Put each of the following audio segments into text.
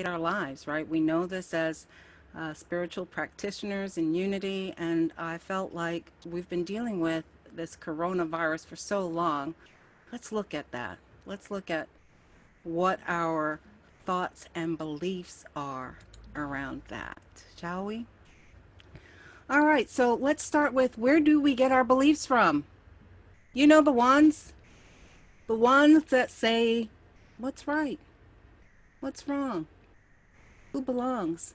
our lives, right? We know this as spiritual practitioners in unity, and I felt like we've been dealing with this coronavirus for so long. Let's look at that. Let's look at what our thoughts and beliefs are around that, shall we? All right, so let's start with, where do we get our beliefs from? You know, the ones that say what's right, what's wrong, who belongs,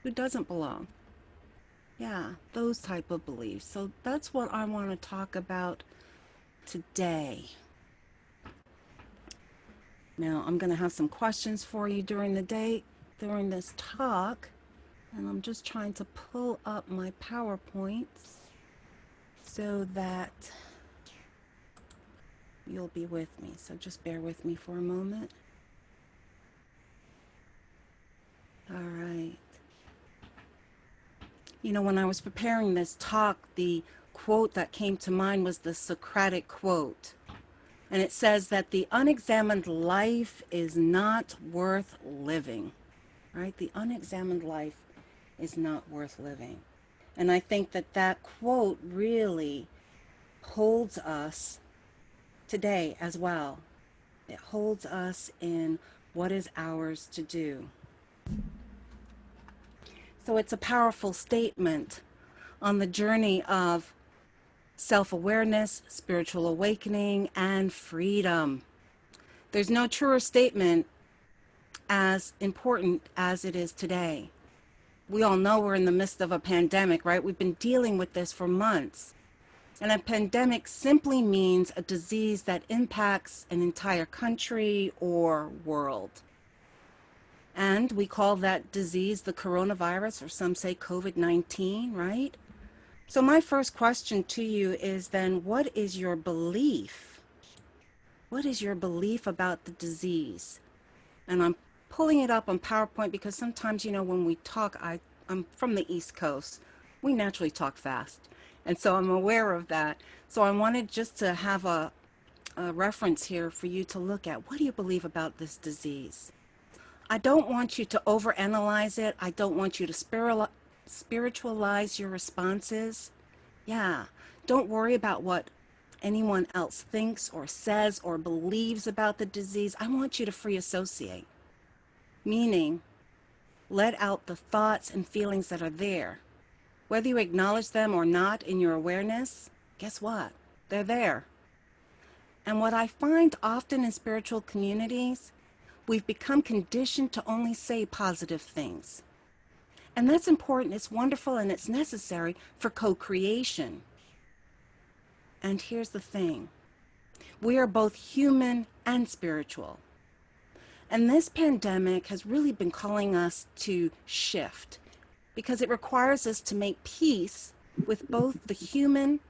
who doesn't belong. Yeah, those type of beliefs. So that's what I want to talk about today. Now, I'm going to have some questions for you during the day, during this talk, and I'm just trying to pull up my PowerPoint so that you'll be with me. So just bear with me for a moment. All right. You know, when I was preparing this talk, the quote that came to mind was the Socratic quote. And it says that the unexamined life is not worth living, right? The unexamined life is not worth living. And I think that that quote really holds us today as well. It holds us in what is ours to do. So it's a powerful statement on the journey of self-awareness, spiritual awakening, and freedom. There's no truer statement as important as it is today. We all know we're in the midst of a pandemic, right? We've been dealing with this for months. And a pandemic simply means a disease that impacts an entire country or world. And we call that disease the coronavirus, or some say COVID-19, right? So my first question to you is then, what is your belief? What is your belief about the disease? And I'm pulling it up on PowerPoint because sometimes, you know, when we talk, I'm from the East Coast. We naturally talk fast. And so I'm aware of that. So I wanted just to have a reference here for you to look at. What do you believe about this disease? I don't want you to overanalyze it. I don't want you to spiritualize your responses. Yeah, don't worry about what anyone else thinks or says or believes about the disease. I want you to free associate, meaning let out the thoughts and feelings that are there. Whether you acknowledge them or not in your awareness, guess what? They're there. And what I find often in spiritual communities, we've become conditioned to only say positive things. And that's important, it's wonderful, and it's necessary for co-creation. And here's the thing. We are both human and spiritual. And this pandemic has really been calling us to shift because it requires us to make peace with both the human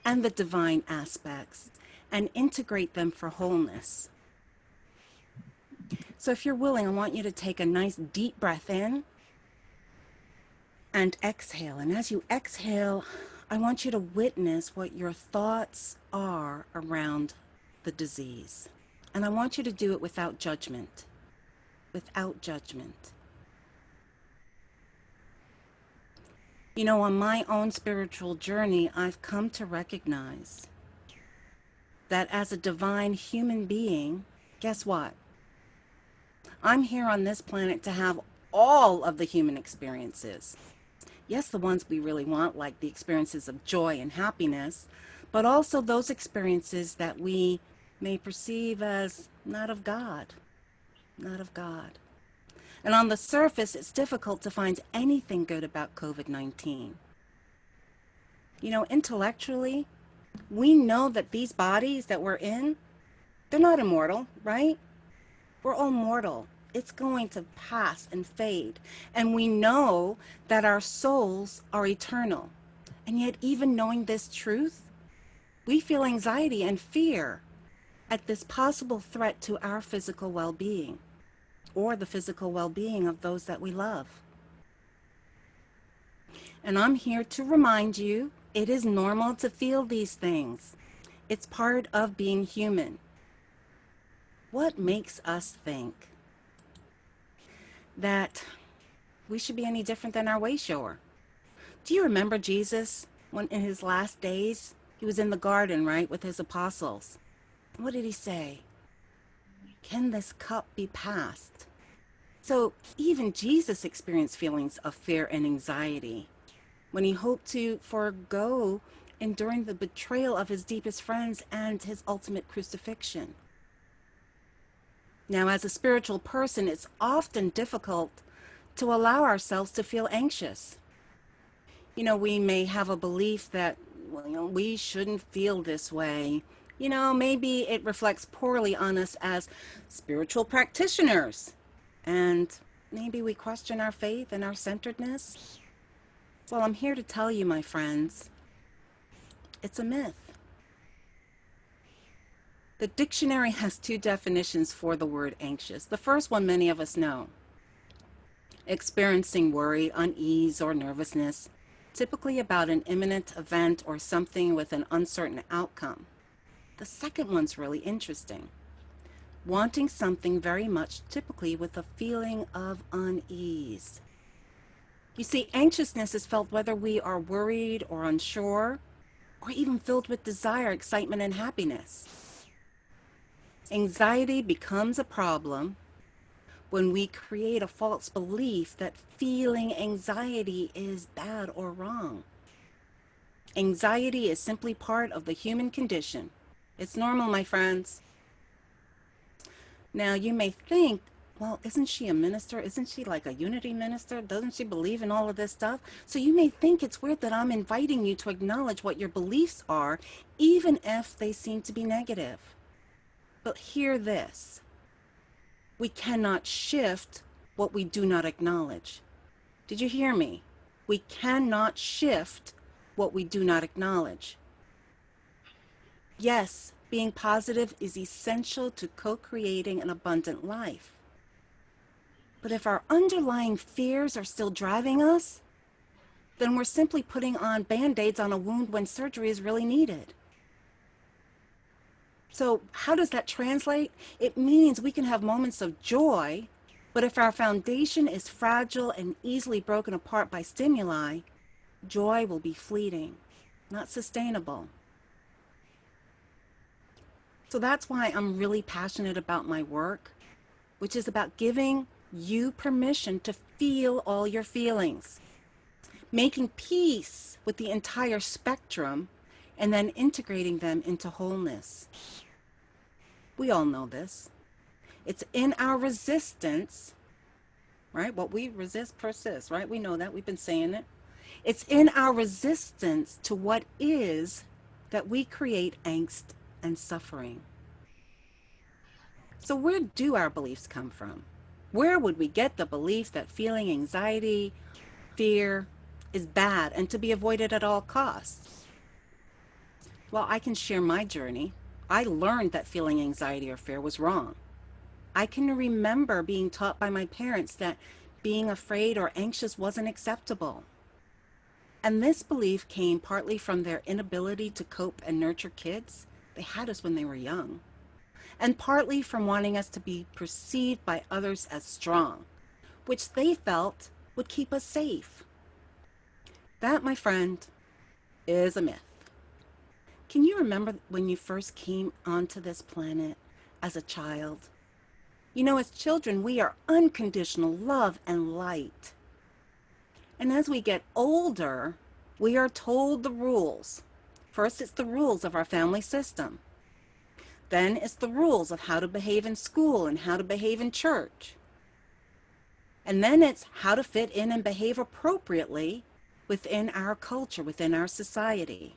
and the divine aspects and integrate them for wholeness. So if you're willing, I want you to take a nice deep breath in and exhale. And as you exhale, I want you to witness what your thoughts are around the disease. And I want you to do it without judgment. Without judgment. You know, on my own spiritual journey, I've come to recognize that as a divine human being, guess what? I'm here on this planet to have all of the human experiences. Yes, the ones we really want, like the experiences of joy and happiness, but also those experiences that we may perceive as not of God, not of God. And on the surface, it's difficult to find anything good about COVID-19. You know, intellectually, we know that these bodies that we're in, they're not immortal, right? We're all mortal. It's going to pass and fade. And we know that our souls are eternal. And yet, even knowing this truth, we feel anxiety and fear at this possible threat to our physical well-being or the physical well-being of those that we love. And I'm here to remind you, it is normal to feel these things. It's part of being human. What makes us think? that we should be any different than our wayshower. Do you remember Jesus when in his last days, he was in the garden, right, with his apostles? What did he say? Can this cup be passed? So even Jesus experienced feelings of fear and anxiety when he hoped to forego enduring the betrayal of his deepest friends and his ultimate crucifixion. Now, as a spiritual person, it's often difficult to allow ourselves to feel anxious. We may have a belief that, we shouldn't feel this way. Maybe it reflects poorly on us as spiritual practitioners. And maybe we question our faith and our centeredness. Well, I'm here to tell you, my friends, it's a myth. The dictionary has two definitions for the word anxious. The first one many of us know: experiencing worry, unease, or nervousness, typically about an imminent event or something with an uncertain outcome. The second one's really interesting: wanting something very much, typically with a feeling of unease. You see, anxiousness is felt whether we are worried or unsure, or even filled with desire, excitement, and happiness. Anxiety becomes a problem when we create a false belief that feeling anxiety is bad or wrong. Anxiety is simply part of the human condition. It's normal, my friends. Now, you may think, well, isn't she a minister? Isn't she like a unity minister? Doesn't she believe in all of this stuff? So you may think it's weird that I'm inviting you to acknowledge what your beliefs are, even if they seem to be negative. But hear this: we cannot shift what we do not acknowledge. Did you hear me? We cannot shift what we do not acknowledge. Yes, being positive is essential to co-creating an abundant life. But if our underlying fears are still driving us, then we're simply putting on Band-Aids on a wound when surgery is really needed. So how does that translate? It means we can have moments of joy, but if our foundation is fragile and easily broken apart by stimuli, joy will be fleeting, not sustainable. So that's why I'm really passionate about my work, which is about giving you permission to feel all your feelings, making peace with the entire spectrum, and then integrating them into wholeness. We all know this. It's in our resistance, right? What we resist persists, right? We know that. We've been saying it. It's in our resistance to what is that we create angst and suffering. So where do our beliefs come from? Where would we get the belief that feeling anxiety, fear is bad and to be avoided at all costs? Well, I can share my journey. I learned that feeling anxiety or fear was wrong. I can remember being taught by my parents that being afraid or anxious wasn't acceptable. And this belief came partly from their inability to cope and nurture kids. They had us when they were young. And partly from wanting us to be perceived by others as strong, which they felt would keep us safe. That, my friend, is a myth. Can you remember when you first came onto this planet as a child? As children, we are unconditional love and light. And as we get older, we are told the rules. First, it's the rules of our family system. Then it's the rules of how to behave in school and how to behave in church. And then it's how to fit in and behave appropriately within our culture, within our society.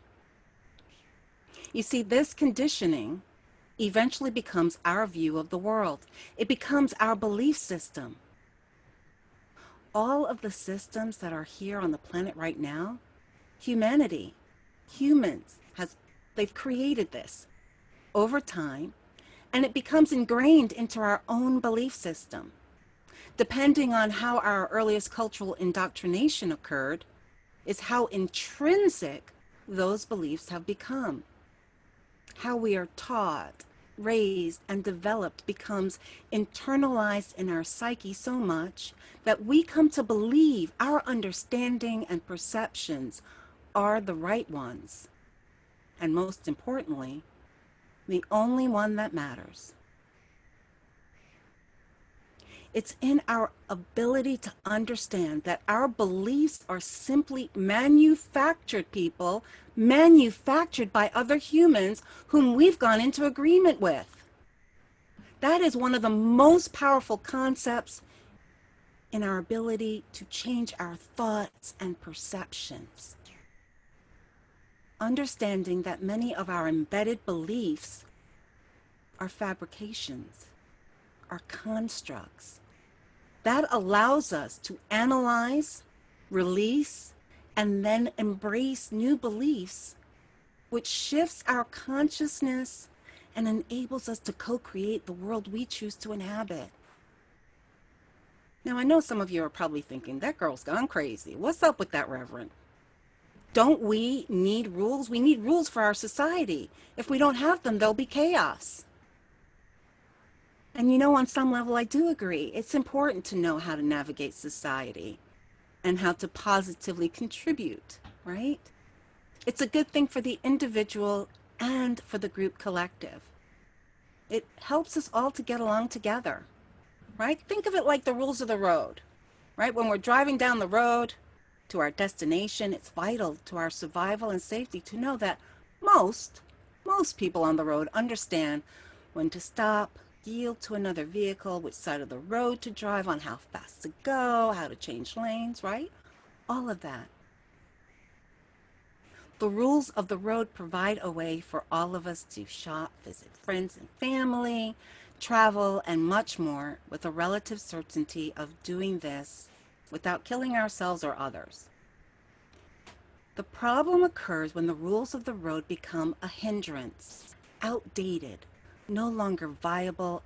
You see, this conditioning eventually becomes our view of the world. It becomes our belief system. All of the systems that are here on the planet right now, humanity, humans, they've created this over time, and it becomes ingrained into our own belief system. Depending on how our earliest cultural indoctrination occurred, is how intrinsic those beliefs have become. How we are taught, raised, and developed becomes internalized in our psyche so much that we come to believe our understanding and perceptions are the right ones. And most importantly, the only one that matters. It's in our ability to understand that our beliefs are simply manufactured, people, manufactured by other humans whom we've gone into agreement with. That is one of the most powerful concepts in our ability to change our thoughts and perceptions. Understanding that many of our embedded beliefs are fabrications, are constructs. That allows us to analyze, release, and then embrace new beliefs, which shifts our consciousness and enables us to co-create the world we choose to inhabit. Now, I know some of you are probably thinking, that girl's gone crazy. What's up with that, Reverend? Don't we need rules? We need rules for our society. If we don't have them, there'll be chaos. And you know, on some level, I do agree. It's important to know how to navigate society and how to positively contribute, right? It's a good thing for the individual and for the group collective. It helps us all to get along together, right? Think of it like the rules of the road, right? When we're driving down the road to our destination, it's vital to our survival and safety to know that most people on the road understand when to stop, yield to another vehicle, which side of the road to drive on, how fast to go, how to change lanes, right? All of that. The rules of the road provide a way for all of us to shop, visit friends and family, travel, and much more with a relative certainty of doing this without killing ourselves or others. The problem occurs when the rules of the road become a hindrance, outdated, no longer viable,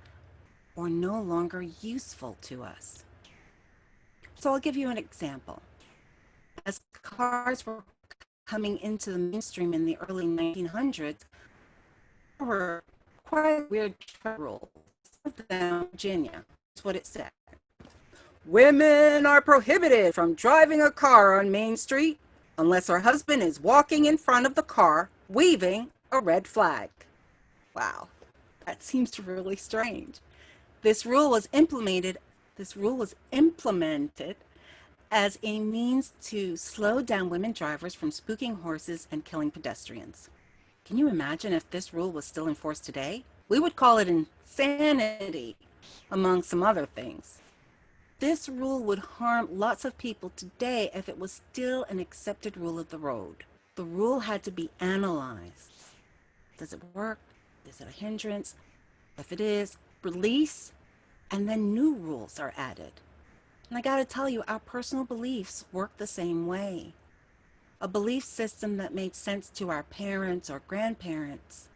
or no longer useful to us. So I'll give you an example. As cars were coming into the mainstream in the early 1900s, there were quite weird rules. Virginia, that's what it said. Women are prohibited from driving a car on Main Street unless her husband is walking in front of the car waving a red flag. Wow, that seems really strange. This rule was implemented as a means to slow down women drivers from spooking horses and killing pedestrians. Can you imagine if this rule was still in force today? We would call it insanity, among some other things. This rule would harm lots of people today if it was still an accepted rule of the road. The rule had to be analyzed. Does it work? Is it a hindrance? If it is, release, and then new rules are added. And I gotta tell you, our personal beliefs work the same way. A belief system that made sense to our parents or grandparents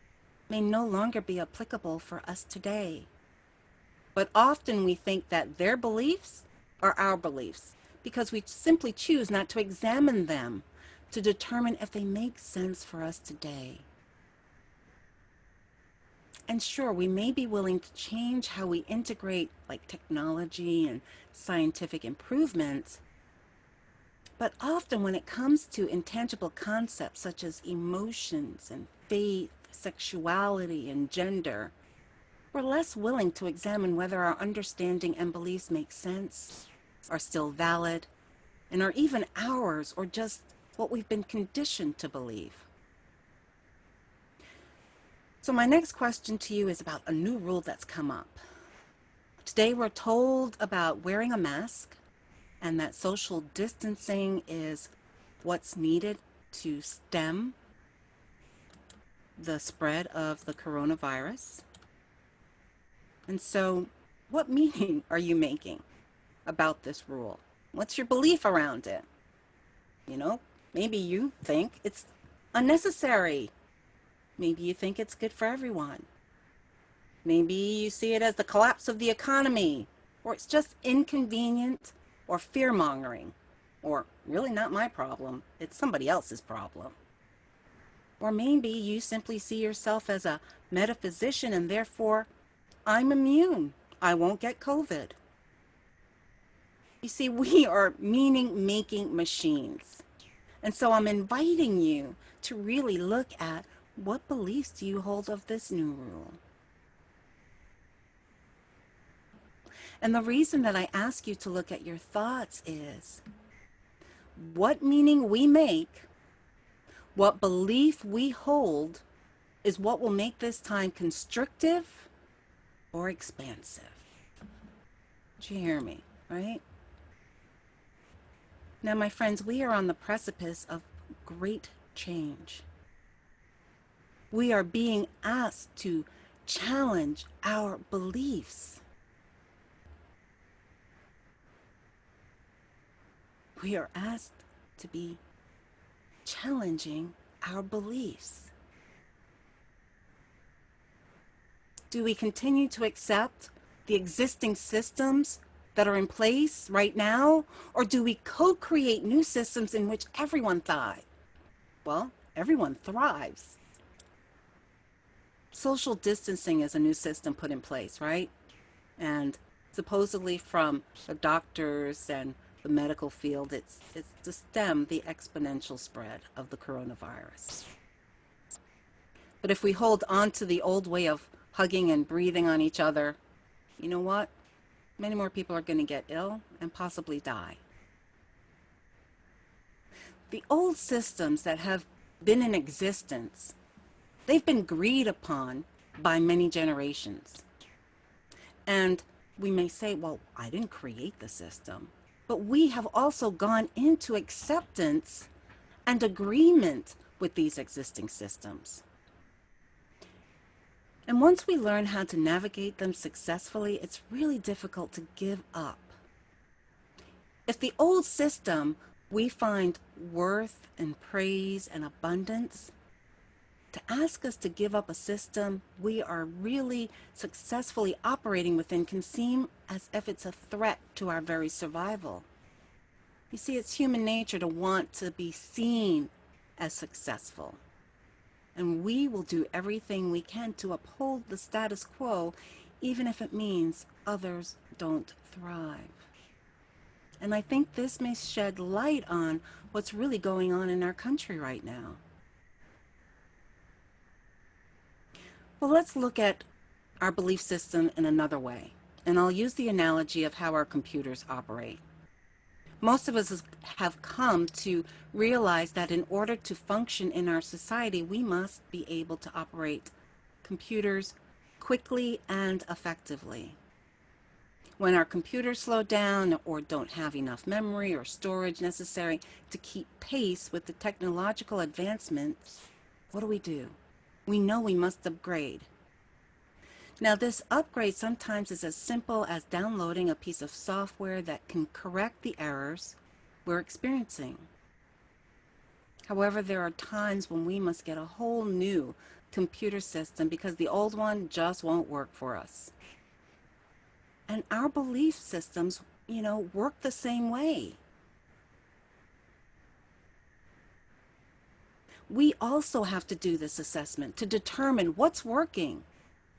may no longer be applicable for us today. But often we think that their beliefs are our beliefs because we simply choose not to examine them to determine if they make sense for us today. And sure, we may be willing to change how we integrate like technology and scientific improvements, but often when it comes to intangible concepts such as emotions and faith, sexuality, and gender, we're less willing to examine whether our understanding and beliefs make sense, are still valid, and are even ours or just what we've been conditioned to believe. So my next question to you is about a new rule that's come up. Today we're told about wearing a mask and that social distancing is what's needed to stem the spread of the coronavirus. And so, what meaning are you making about this rule? What's your belief around it? You know, maybe you think it's unnecessary. Maybe you think it's good for everyone. Maybe you see it as the collapse of the economy, or it's just inconvenient or fear-mongering, or really not my problem, it's somebody else's problem. Or maybe you simply see yourself as a metaphysician and therefore I'm immune. I won't get COVID. You see, we are meaning-making machines. And so I'm inviting you to really look at what beliefs do you hold of this new rule. And the reason that I ask you to look at your thoughts is what meaning we make, what belief we hold is what will make this time constrictive or expansive. Did you hear me, right? Now, my friends, we are on the precipice of great change. We are being asked to challenge our beliefs. We are asked to be challenging our beliefs. Do we continue to accept the existing systems that are in place right now, or do we co-create new systems in which everyone thrives? Well, everyone thrives. Social distancing is a new system put in place, right? And supposedly from the doctors and the medical field, it's to stem the exponential spread of the coronavirus. But if we hold on to the old way of hugging and breathing on each other, you know what? Many more people are going to get ill and possibly die. The old systems that have been in existence, they've been agreed upon by many generations. And we may say, well, I didn't create the system. But we have also gone into acceptance and agreement with these existing systems. And once we learn how to navigate them successfully, it's really difficult to give up. If the old system we find worth and praise and abundance, to ask us to give up a system we are really successfully operating within can seem as if it's a threat to our very survival. You see, it's human nature to want to be seen as successful. And we will do everything we can to uphold the status quo, even if it means others don't thrive. And I think this may shed light on what's really going on in our country right now. Well, let's look at our belief system in another way. And I'll use the analogy of how our computers operate. Most of us have come to realize that in order to function in our society, we must be able to operate computers quickly and effectively. When our computers slow down or don't have enough memory or storage necessary to keep pace with the technological advancements, what do? We know we must upgrade. Now, this upgrade sometimes is as simple as downloading a piece of software that can correct the errors we're experiencing. However, there are times when we must get a whole new computer system because the old one just won't work for us. And our belief systems, work the same way. We also have to do this assessment to determine what's working,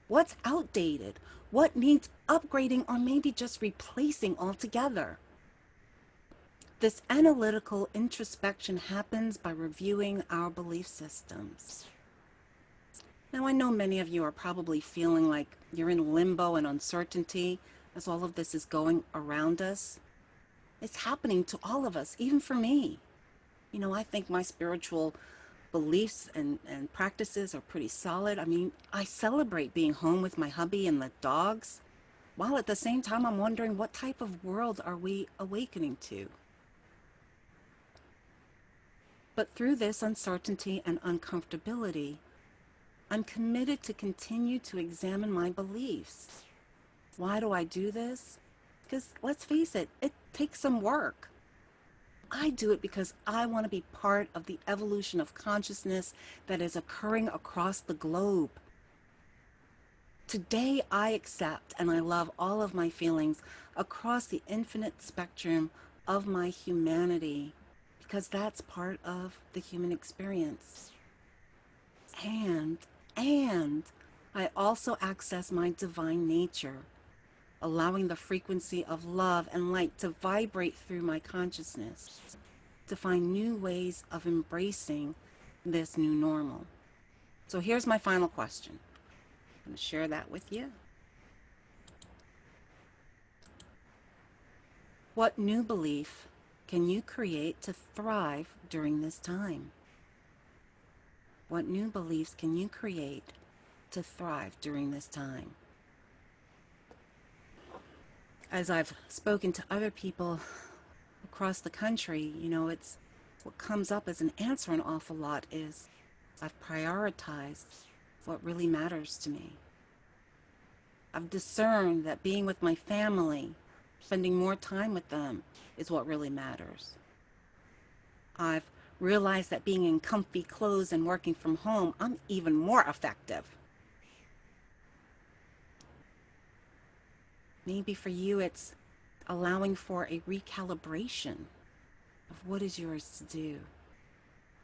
what's outdated, what needs upgrading or maybe just replacing altogether. This analytical introspection happens by reviewing our belief systems. Now, I know many of you are probably feeling like you're in limbo and uncertainty as all of this is going around us. It's happening to all of us, even for me. I think my spiritual beliefs and practices are pretty solid. I mean, I celebrate being home with my hubby and the dogs, while at the same time I'm wondering what type of world are we awakening to? But through this uncertainty and uncomfortability, I'm committed to continue to examine my beliefs. Why do I do this? Because let's face it, it takes some work. I do it because I want to be part of the evolution of consciousness that is occurring across the globe. Today, I accept and I love all of my feelings across the infinite spectrum of my humanity because that's part of the human experience. And, and I also access my divine nature, allowing the frequency of love and light to vibrate through my consciousness, to find new ways of embracing this new normal. So here's my final question. I'm going to share that with you. What new belief can you create to thrive during this time? What new beliefs can you create to thrive during this time? As I've spoken to other people across the country, it's what comes up as an answer an awful lot is I've prioritized what really matters to me. I've discerned that being with my family, spending more time with them, is what really matters. I've realized that being in comfy clothes and working from home, I'm even more effective. Maybe for you, it's allowing for a recalibration of what is yours to do,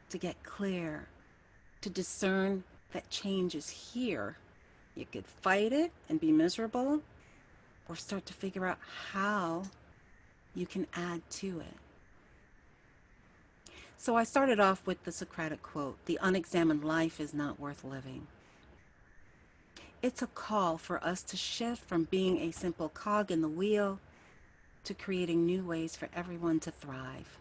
to get clear, to discern that change is here. You could fight it and be miserable, or start to figure out how you can add to it. So I started off with the Socratic quote, "The unexamined life is not worth living." It's a call for us to shift from being a simple cog in the wheel to creating new ways for everyone to thrive.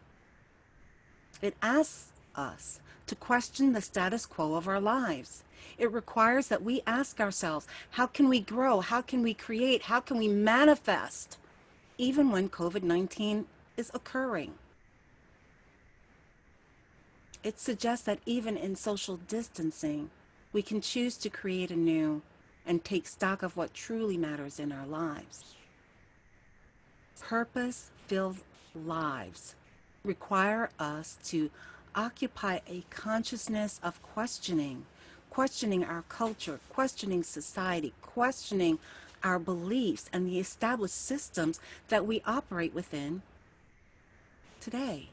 It asks us to question the status quo of our lives. It requires that we ask ourselves, how can we grow? How can we create? How can we manifest even when COVID-19 is occurring? It suggests that even in social distancing, we can choose to create anew and take stock of what truly matters in our lives. Purpose-filled lives require us to occupy a consciousness of questioning our culture, questioning society, questioning our beliefs and the established systems that we operate within today.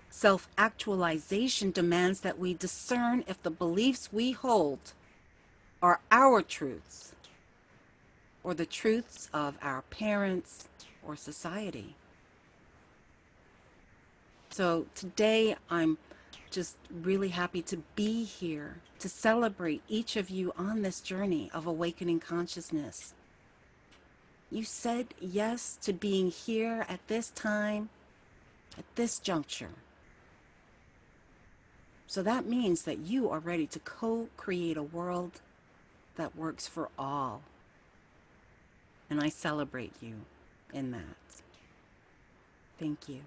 Self-actualization demands that we discern if the beliefs we hold are our truths or the truths of our parents or society. So today I'm just really happy to be here to celebrate each of you on this journey of awakening consciousness. You said yes to being here at this time, at this juncture. So that means that you are ready to co-create a world that works for all. And I celebrate you in that. Thank you.